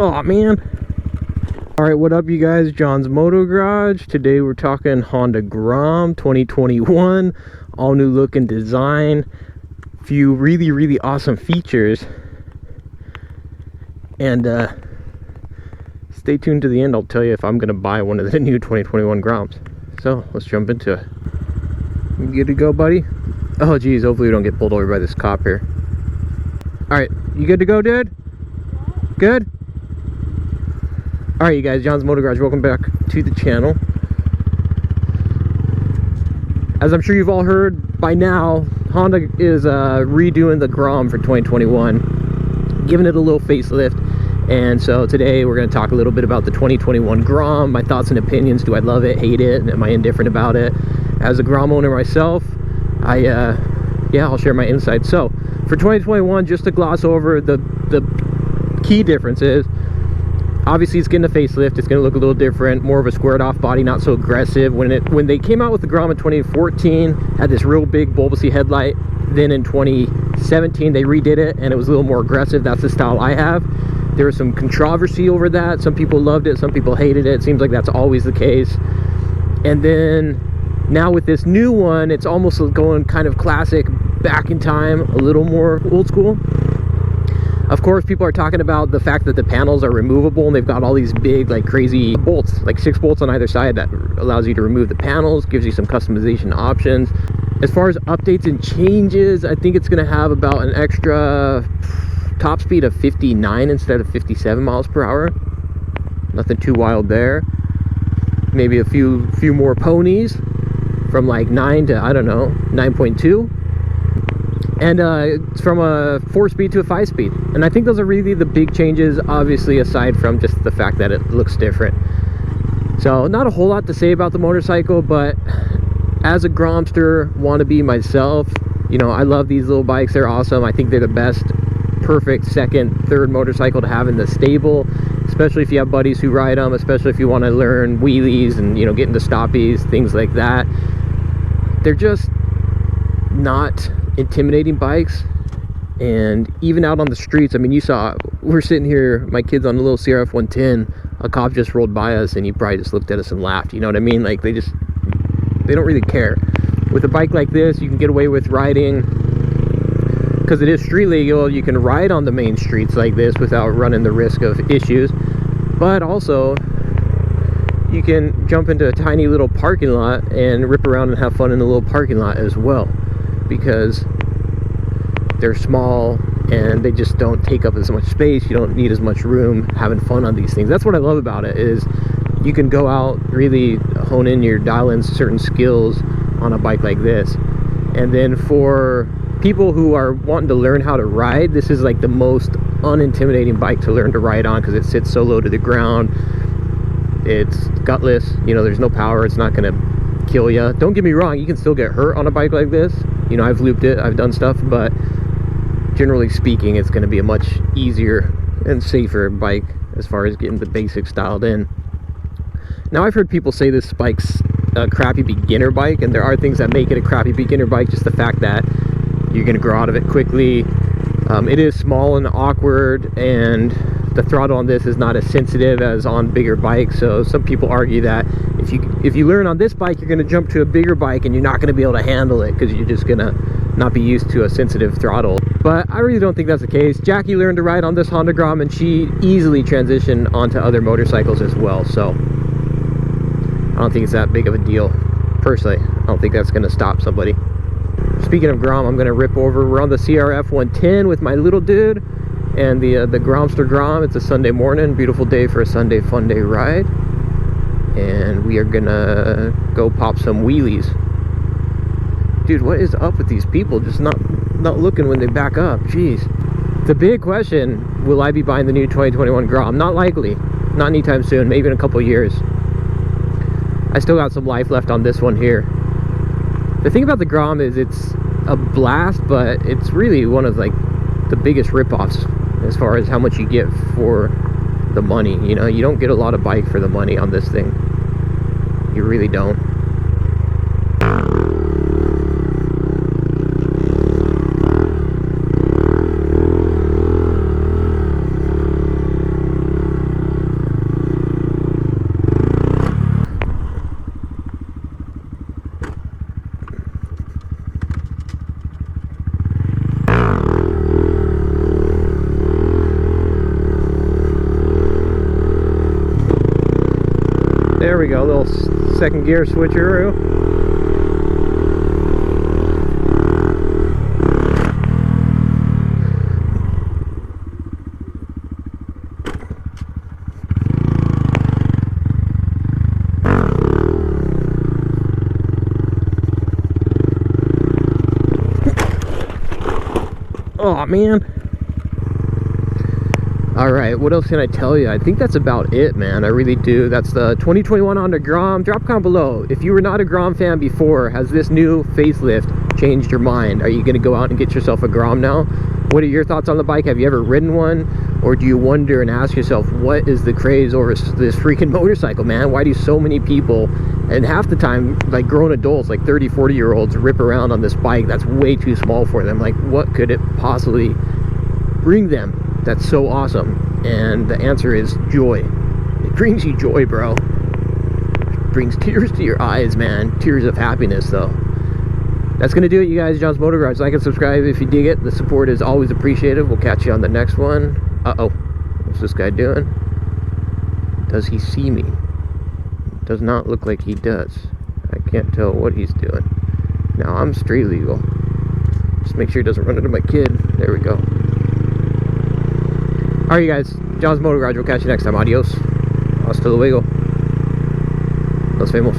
Oh man. All right, what up you guys? John's Moto Garage. Today we're talking Honda Grom 2021, all new look and design, few really awesome features, and stay tuned to the end. I'll tell you if I'm gonna buy one of the new 2021 Groms. So let's jump into it. You good to go, buddy? Oh geez, hopefully we don't get pulled over by this cop here. All right, you good to go, dude? Good? All right, you guys, John's Moto Garage, welcome back to the channel. As I'm sure you've all heard by now, Honda is redoing the Grom for 2021, giving it a little facelift. And so today we're going to talk a little bit about the 2021 Grom, my thoughts and opinions. Do I love it, hate it, am I indifferent about it? As a Grom owner myself, I'll share my insights. So for 2021, just to gloss over the key differences. Obviously it's getting a facelift, it's going to look a little different, more of a squared off body, not so aggressive. When they came out with the Grom in 2014, had this real big bulbousy headlight. Then in 2017 they redid it and it was a little more aggressive. That's the style I have. There was some controversy over that. Some people loved it, some people hated it. It seems like that's always the case. And then now with this new one, it's almost going kind of classic, back in time, a little more old school. Of course, people are talking about the fact that the panels are removable and they've got all these big, like crazy bolts, like 6 bolts on either side that allows you to remove the panels, gives you some customization options. As far as updates and changes, I think it's going to have about an extra top speed of 59 instead of 57 miles per hour. Nothing too wild there. Maybe a few more ponies from like 9 to, I don't know, 9.2. And it's from a 4-speed to a 5-speed. And I think those are really the big changes, obviously, aside from just the fact that it looks different. So not a whole lot to say about the motorcycle, but as a Gromster wannabe myself, you know, I love these little bikes. They're awesome. I think they're the best, perfect second, third motorcycle to have in the stable, especially if you have buddies who ride them, especially if you want to learn wheelies and, you know, get into stoppies, things like that. They're just not intimidating bikes. And even out on the streets, I mean, you saw, we're sitting here, my kids on a little CRF 110, a cop just rolled by us and he probably just looked at us and laughed, you know what I mean? Like they don't really care. With a bike like this, you can get away with riding, because it is street legal, you can ride on the main streets like this without running the risk of issues. But also you can jump into a tiny little parking lot and rip around and have fun in a little parking lot as well, because they're small and they just don't take up as much space. You don't need as much room having fun on these things. That's what I love about it, is you can go out, really hone in your dial in certain skills on a bike like this. And then for people who are wanting to learn how to ride, this is like the most unintimidating bike to learn to ride on, because it sits so low to the ground. It's gutless, you know, there's no power, it's not gonna kill you. Don't get me wrong, you can still get hurt on a bike like this. You know, I've looped it, I've done stuff, but generally speaking, it's going to be a much easier and safer bike as far as getting the basics dialed in. Now, I've heard people say this bike's a crappy beginner bike, and there are things that make it a crappy beginner bike, just the fact that you're going to grow out of it quickly. It is small and awkward, and the throttle on this is not as sensitive as on bigger bikes. So some people argue that if you learn on this bike, you're going to jump to a bigger bike and you're not going to be able to handle it, because you're just going to not be used to a sensitive throttle. But I really don't think that's the case. Jackie learned to ride on this Honda Grom and she easily transitioned onto other motorcycles as well. So I don't think it's that big of a deal. Personally, I don't think that's going to stop somebody. Speaking of Grom, I'm going to rip over. We're on the CRF 110 with my little dude and the Gromster Grom. It's a Sunday morning, beautiful day for a Sunday fun day ride. And we are gonna go pop some wheelies. Dude, what is up with these people just not looking when they back up? Jeez. The big question, will I be buying the new 2021 Grom? Not likely. Not anytime soon, maybe in a couple years. I still got some life left on this one here. The thing about the Grom is it's a blast, but it's really one of like the biggest rip-offs as far as how much you get for the money. You know, you don't get a lot of bike for the money on this thing. You really don't. we go, a little second gear switcheroo. Oh man. All right, what else can I tell you? I think that's about it, man. I really do. That's the 2021 Honda Grom. Drop a comment below. If you were not a Grom fan before, has this new facelift changed your mind? Are you going to go out and get yourself a Grom now? What are your thoughts on the bike? Have you ever ridden one? Or do you wonder and ask yourself, what is the craze over this freaking motorcycle, man? Why do so many people, and half the time, like grown adults, like 30, 40-year-olds, rip around on this bike that's way too small for them? Like, what could it possibly bring them that's so awesome? And the answer is joy. It brings you joy, bro. It brings tears to your eyes, man. Tears of happiness, though. That's gonna do it, you guys. John's Motor Garage. Like and subscribe if you dig it. The support is always appreciated. We'll catch you on the next one. Uh-oh, what's this guy doing? Does he see me? Does not look like he does. I can't tell what he's doing. Now I'm street legal. Just make sure he doesn't run into my kid. There we go. Alright, you guys, John's Motor Garage. We'll catch you next time. Adios. Hasta luego. Los vemos.